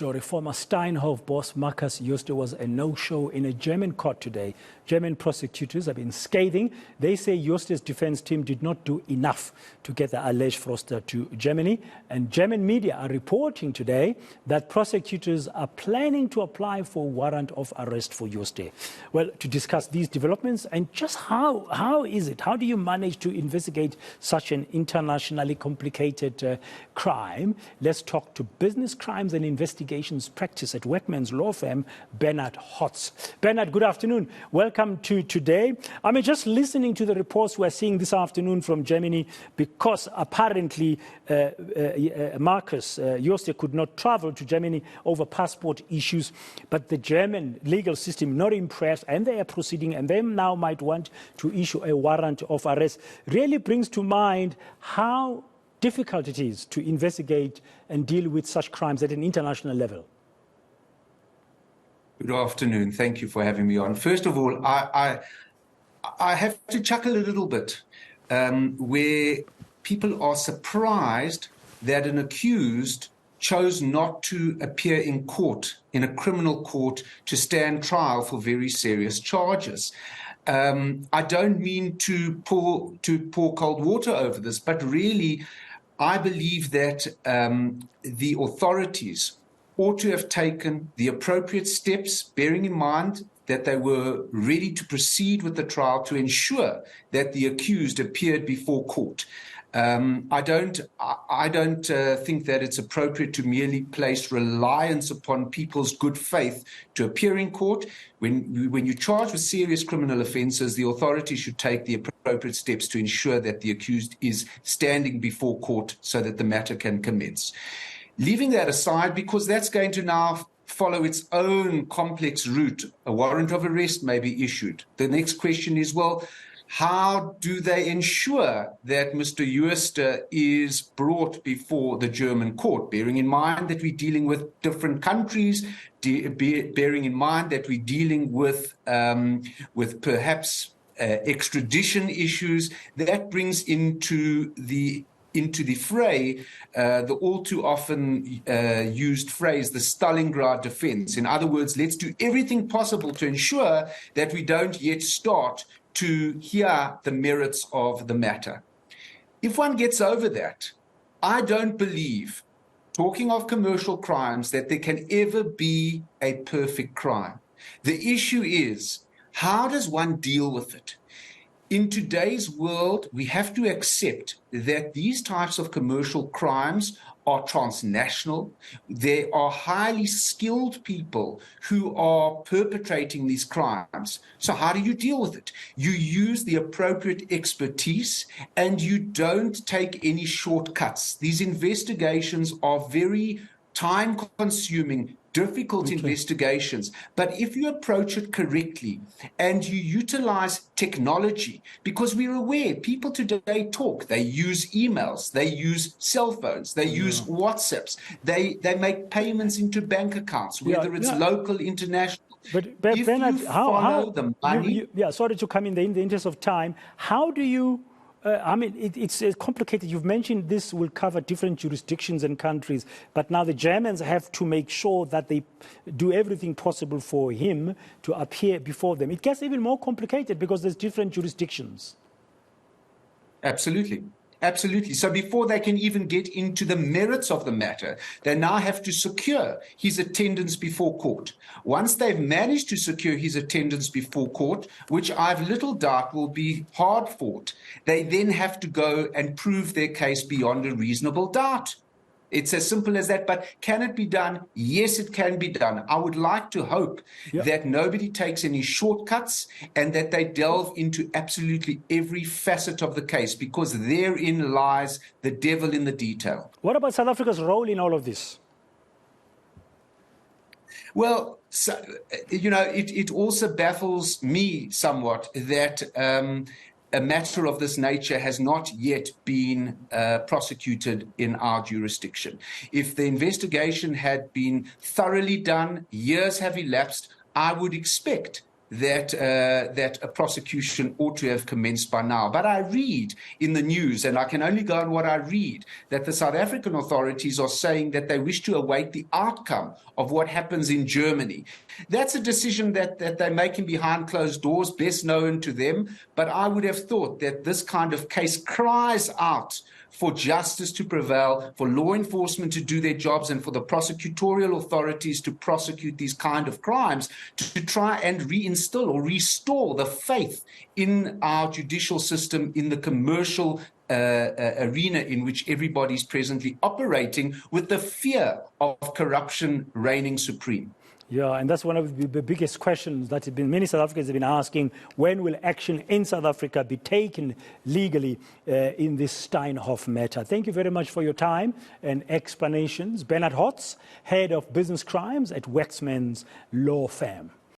Story. Former Steinhoff boss Markus Jooste was a no-show in a German court today. German prosecutors have been scathing. They say Jooste's defense team did not do enough to get the alleged fraudster to Germany. And German media are reporting today that prosecutors are planning to apply for a warrant of arrest for Jooste. Well, to discuss these developments and just how is it? How do you manage to investigate such an internationally complicated crime? Let's talk to business crimes and investigations practice at Werksmans law firm, Bernard Hotz. Bernard, good afternoon. Welcome to today. I mean, just listening to the reports we're seeing this afternoon from Germany, because apparently Markus Jooste could not travel to Germany over passport issues, but the German legal system not impressed, and they are proceeding, and they now might want to issue a warrant of arrest. Really brings to mind how difficult it is to investigate and deal with such crimes at an international level. Good afternoon. Thank you for having me on. First of all, I have to chuckle a little bit where people are surprised that an accused chose not to appear in court, in a criminal court, to stand trial for very serious charges. I don't mean to pour cold water over this, but really, I believe that the authorities ought to have taken the appropriate steps, bearing in mind that they were ready to proceed with the trial to ensure that the accused appeared before court. I don't think that it's appropriate to merely place reliance upon people's good faith to appear in court. When you charge with serious criminal offences, the authorities should take the appropriate steps to ensure that the accused is standing before court so that the matter can commence. Leaving that aside, because that's going to now follow its own complex route, a warrant of arrest may be issued. The next question is, well, how do they ensure that Mr. Jooste is brought before the German court, bearing in mind that we're dealing with different countries, bearing in mind that we're dealing with perhaps extradition issues? That brings into the fray the all too often used phrase, the Stalingrad defense. In other words, let's do everything possible to ensure that we don't yet start to hear the merits of the matter. If one gets over that, I don't believe, talking of commercial crimes, that there can ever be a perfect crime. The issue is, how does one deal with it? In today's world, we have to accept that these types of commercial crimes are transnational. There are highly skilled people who are perpetrating these crimes. So how do you deal with it? You use the appropriate expertise and you don't take any shortcuts. These investigations are very time-consuming, difficult investigations, but if you approach it correctly and you utilize technology, because we're aware people today talk, they use emails, they use cell phones, they use WhatsApps, they make payments into bank accounts, whether it's local, international. But Bernard, the money, sorry to come in the interest of time. How do you? I mean, it's complicated. You've mentioned this will cover different jurisdictions and countries, but now the Germans have to make sure that they do everything possible for him to appear before them. It gets even more complicated because there's different jurisdictions. Absolutely. Absolutely. So before they can even get into the merits of the matter, they now have to secure his attendance before court. Once they've managed to secure his attendance before court, which I've little doubt will be hard fought, they then have to go and prove their case beyond a reasonable doubt. It's as simple as that. But can it be done? Yes, it can be done. I would like to hope that nobody takes any shortcuts and that they delve into absolutely every facet of the case, because therein lies the devil in the detail. What about South Africa's role in all of this? Well, so, it also baffles me somewhat that a matter of this nature has not yet been prosecuted in our jurisdiction. If the investigation had been thoroughly done, years have elapsed, I would expect that a prosecution ought to have commenced by now. But I read in the news, and I can only go on what I read, that the South African authorities are saying that they wish to await the outcome of what happens in Germany. That's a decision that they're making behind closed doors, best known to them. But I would have thought that this kind of case cries out for justice to prevail, for law enforcement to do their jobs, and for the prosecutorial authorities to prosecute these kind of crimes, to try and reinstill or restore the faith in our judicial system, in the commercial arena in which everybody's presently operating, with the fear of corruption reigning supreme. Yeah, and that's one of the biggest questions that many South Africans have been asking. When will action in South Africa be taken legally in this Steinhoff matter? Thank you very much for your time and explanations. Bernard Hotz, Head of Business Crimes at Werksmans Law Firm.